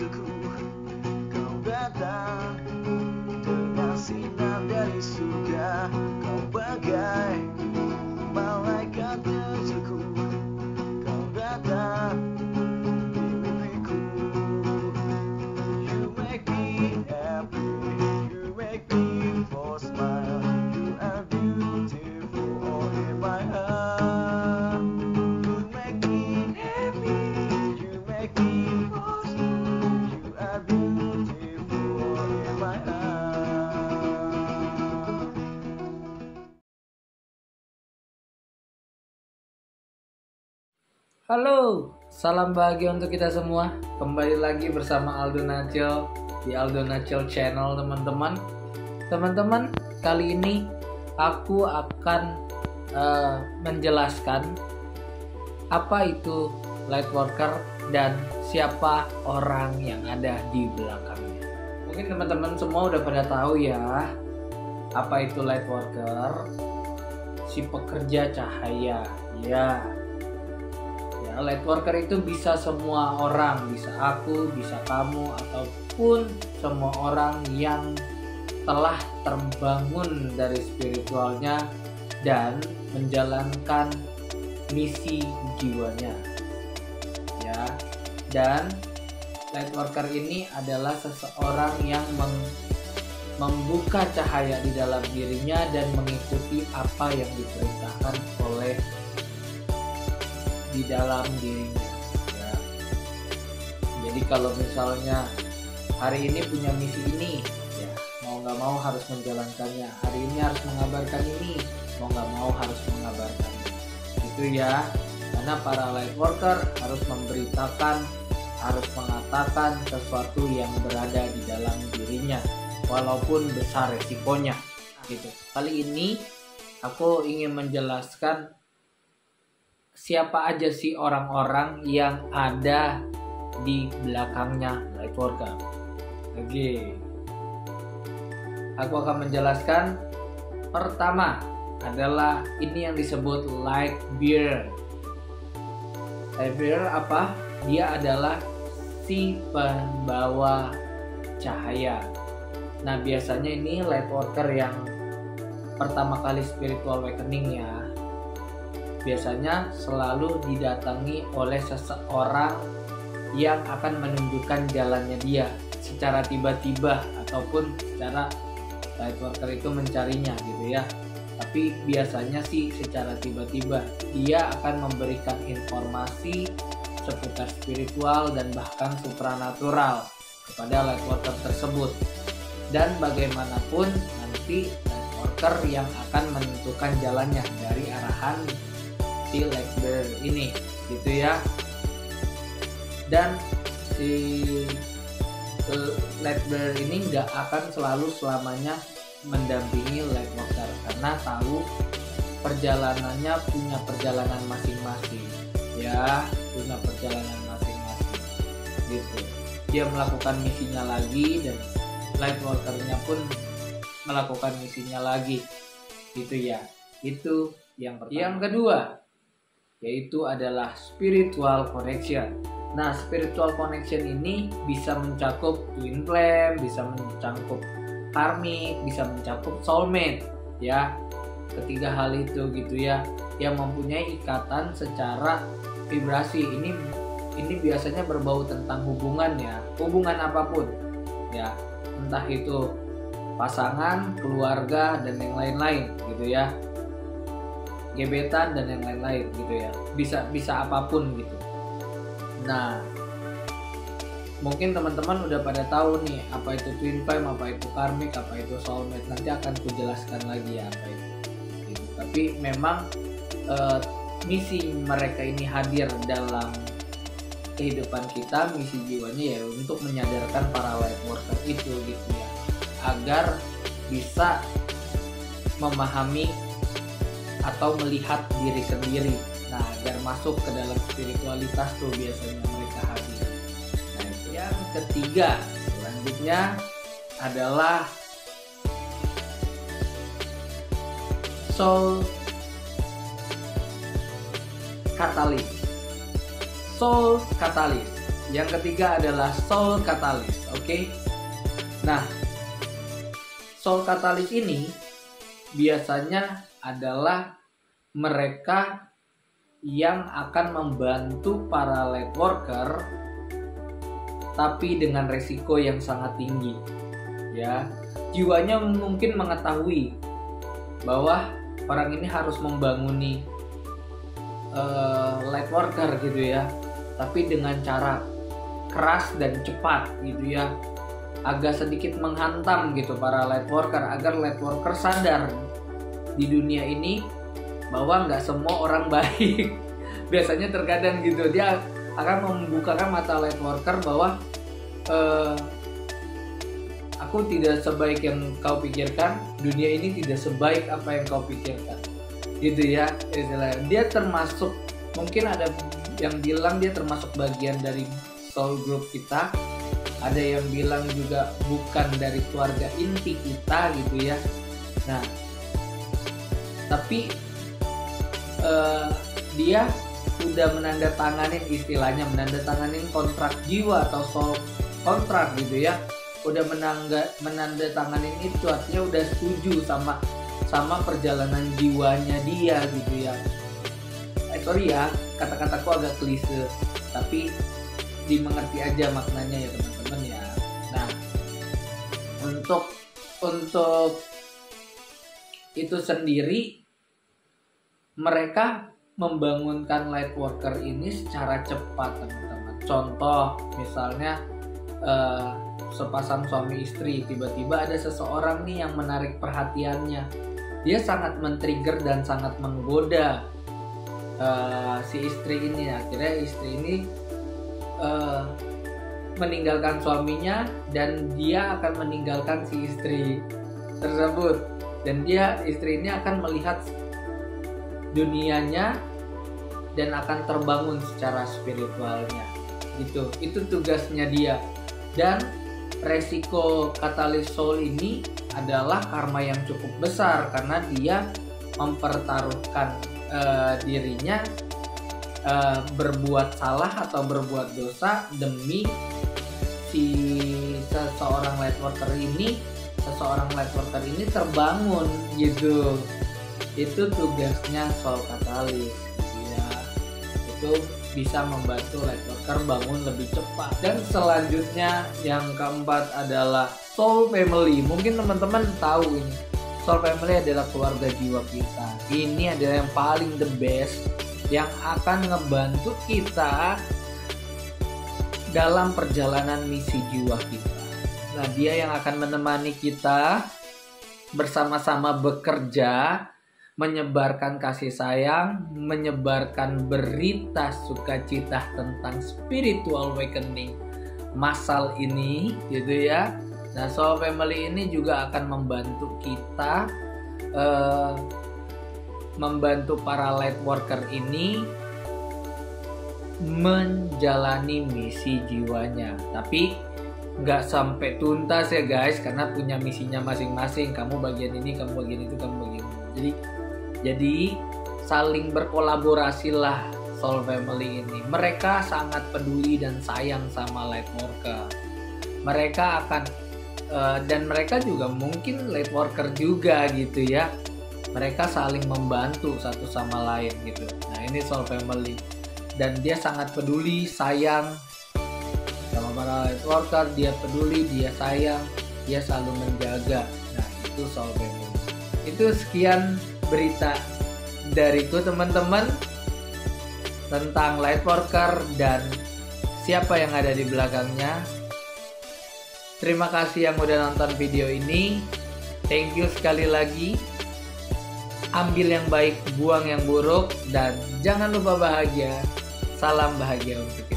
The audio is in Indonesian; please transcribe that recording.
untukku. Kau datang dengan sinar dari surga. Kau bagai malaikat untukku. Kau datang di mimpiku. You make me happy, you make me for smile. You are beautiful all in my heart. You make me happy, you make me for smile. You are beautiful all in my heart. Halo, salam bahagia untuk kita semua. Kembali lagi bersama Aldo Nachel di Aldo Nachel Channel, teman-teman. Teman-teman, kali ini aku akan menjelaskan apa itu lightworker dan siapa orang yang ada di belakangnya. Mungkin teman-teman semua udah pada tahu ya, apa itu lightworker? Si pekerja cahaya. Ya, lightworker itu bisa semua orang, bisa aku, bisa kamu, ataupun semua orang yang telah terbangun dari spiritualnya dan menjalankan misi jiwanya. Ya, dan lightworker ini adalah seseorang yang membuka cahaya di dalam dirinya dan mengikuti apa yang diperintahkan oleh di dalam dirinya ya. Jadi kalau misalnya hari ini punya misi ini ya, mau nggak mau harus menjalankannya. Hari ini harus mengabarkan ini, mau nggak mau harus mengabarkannya, gitu ya. Karena para lightworker harus memberitakan, harus mengatakan sesuatu yang berada di dalam dirinya walaupun besar resikonya gitu. Kali ini aku ingin menjelaskan siapa aja sih orang-orang yang ada di belakangnya lightworker. Oke, aku akan menjelaskan. Pertama adalah ini yang disebut light bearer. Light bearer apa? Dia adalah si pembawa cahaya. Nah, biasanya ini lightworker yang pertama kali spiritual awakening ya, biasanya selalu didatangi oleh seseorang yang akan menunjukkan jalannya dia secara tiba-tiba ataupun secara lightworker itu mencarinya gitu ya. Tapi biasanya sih secara tiba-tiba dia akan memberikan informasi seputar spiritual dan bahkan supranatural kepada lightworker tersebut. Dan bagaimanapun nanti lightworker yang akan menentukan jalannya dari arahan si light bearer ini gitu ya. Dan si light bearer ini nggak akan selalu selamanya mendampingi lightworker karena tahu perjalanannya punya perjalanan masing-masing ya, punya perjalanan masing-masing gitu. Dia melakukan misinya lagi dan lightworkernya pun melakukan misinya lagi gitu ya. Itu yang pertama. Yang kedua yaitu adalah spiritual connection. Nah, spiritual connection ini bisa mencakup twin flame, bisa mencakup karmik, bisa mencakup soulmate ya. Ketiga hal itu gitu ya, yang mempunyai ikatan secara vibrasi. Ini biasanya berbau tentang hubungan ya, hubungan apapun ya, entah itu pasangan, keluarga dan yang lain-lain gitu ya, gebetan dan yang lain-lain gitu ya, bisa apapun gitu. Nah, mungkin teman-teman udah pada tahu nih apa itu twin flame, apa itu karmik, apa itu soulmate. Nanti akan kujelaskan lagi ya apa itu gitu. Tapi memang misi mereka ini hadir dalam kehidupan kita, misi jiwanya ya untuk menyadarkan para lightworker itu gitu ya, agar bisa memahami atau melihat diri sendiri. Nah, agar masuk ke dalam spiritualitas tuh biasanya mereka hadir. Nah, yang ketiga selanjutnya adalah soul catalyst. Soul catalyst Yang ketiga adalah soul catalyst. Oke. Nah, soul catalyst ini biasanya adalah mereka yang akan membantu para light worker tapi dengan resiko yang sangat tinggi. Ya, jiwanya mungkin mengetahui bahwa orang ini harus membanguni light worker gitu ya, tapi dengan cara keras dan cepat gitu ya, agak sedikit menghantam gitu para light worker agar light worker sadar di dunia ini bahwa nggak semua orang baik. Biasanya terkadang gitu, dia akan membukakan mata light worker bahwa aku tidak sebaik yang kau pikirkan, dunia ini tidak sebaik apa yang kau pikirkan gitu ya. Dia termasuk, mungkin ada yang bilang dia termasuk bagian dari soul group kita, ada yang bilang juga bukan dari keluarga inti kita gitu ya. Nah, tapi dia udah menandatanganin, istilahnya menandatanganin kontrak jiwa atau soul kontrak gitu ya, udah menandatanganin itu, artinya udah setuju sama perjalanan jiwanya dia gitu ya. Sorry ya, kata-kataku agak klise, tapi dimengerti aja maknanya ya teman-teman ya. Nah, untuk itu sendiri, mereka membangunkan light worker ini secara cepat teman-teman. Contoh misalnya sepasang suami istri, tiba-tiba ada seseorang nih yang menarik perhatiannya, dia sangat men-trigger dan sangat menggoda si istri ini. Akhirnya istri ini meninggalkan suaminya dan dia akan meninggalkan si istri tersebut, dan istri ini akan melihat dunianya dan akan terbangun secara spiritualnya gitu. Itu tugasnya dia. Dan resiko katalis soul ini adalah karma yang cukup besar karena dia mempertaruhkan dirinya berbuat salah atau berbuat dosa demi seseorang light worker ini terbangun gitu. Itu tugasnya soul katalis ya. Itu bisa membantu light worker bangun lebih cepat. Dan selanjutnya yang keempat adalah soul family. Mungkin teman-teman tahu ini, soul family adalah keluarga jiwa kita. Ini adalah yang paling the best, yang akan ngebantu kita dalam perjalanan misi jiwa kita. Nah, dia yang akan menemani kita bersama-sama bekerja, menyebarkan kasih sayang, menyebarkan berita sukacita tentang spiritual awakening masal ini gitu ya. Nah, soul family ini juga akan membantu kita, membantu para light worker ini menjalani misi jiwanya. Tapi nggak sampai tuntas ya guys, karena punya misinya masing-masing. Kamu bagian ini, kamu bagian itu, kamu bagian ini. Jadi saling berkolaborasilah soul family ini. Mereka sangat peduli dan sayang sama light worker. Mereka akan dan mereka juga mungkin light worker juga gitu ya. Mereka saling membantu satu sama lain gitu. Nah, ini soul family. Dan dia sangat peduli, sayang sama para light worker. Dia peduli, dia sayang, dia selalu menjaga. Nah, itu soul family. Itu sekian berita dariku teman-teman tentang light worker dan siapa yang ada di belakangnya. Terima kasih yang udah nonton video ini. Thank you sekali lagi. Ambil yang baik, buang yang buruk, dan jangan lupa bahagia. Salam bahagia untuk kita.